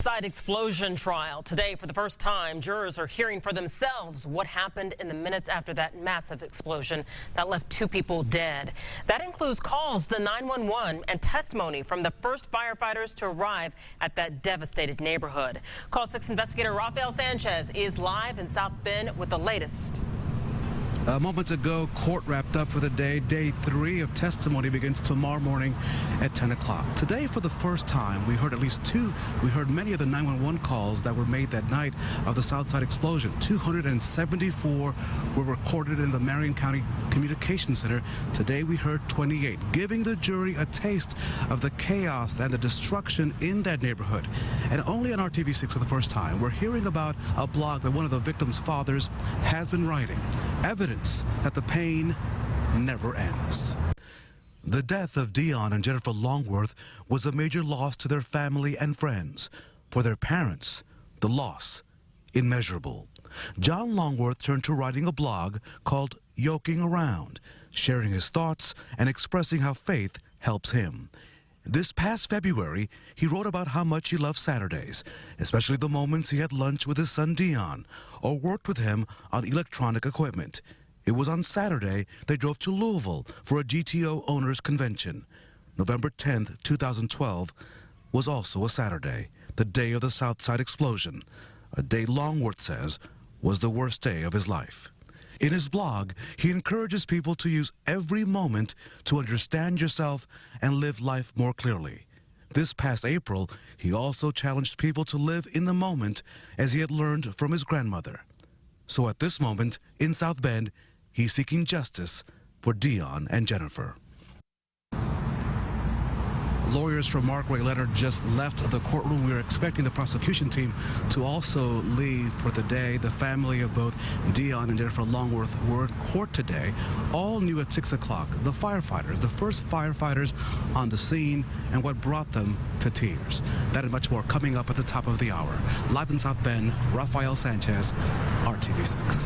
Side explosion trial. Today, for the first time, jurors are hearing for themselves what happened in the minutes after that massive explosion that left 2 people dead. That includes calls to 911 and testimony from the first firefighters to arrive at that devastated neighborhood. Call 6 investigator Rafael Sanchez is live in South Bend with the latest. Moments ago, court wrapped up for the day. Day 3 of testimony begins tomorrow morning at 10 o'clock. Today, for the first time, we heard many of the 911 calls that were made that night of the Southside explosion. 274 were recorded in the Marion County Communications Center. Today, we heard 28, giving the jury a taste of the chaos and the destruction in that neighborhood. And only on WRTV for the first time, we're hearing about a blog that one of the victims' fathers has been writing. Evidence that the pain never ends. The death of Dion and Jennifer Longworth was a major loss to their family and friends. For their parents, the loss immeasurable. John Longworth turned to writing a blog called Yoking Around, sharing his thoughts and expressing how faith helps him. This past February, he wrote about how much he loved Saturdays, especially the moments he had lunch with his son Dion or worked with him on electronic equipment. It was on Saturday they drove to Louisville for a GTO owners convention. November 10th, 2012 was also a Saturday, the day of the Southside explosion, a day Longworth says was the worst day of his life. In his blog, he encourages people to use every moment to understand yourself and live life more clearly. This past April, he also challenged people to live in the moment as he had learned from his grandmother. So at this moment, in South Bend, he's seeking justice for Dion and Jennifer. Lawyers from Mark Ray Leonard just left the courtroom. We were expecting the prosecution team to also leave for the day. The family of both Dion and Jennifer Longworth were in court today. All knew at 6 o'clock, the firefighters, the first firefighters on the scene and what brought them to tears. That and much more coming up at the top of the hour. Live in South Bend, Rafael Sanchez, WRTV 6.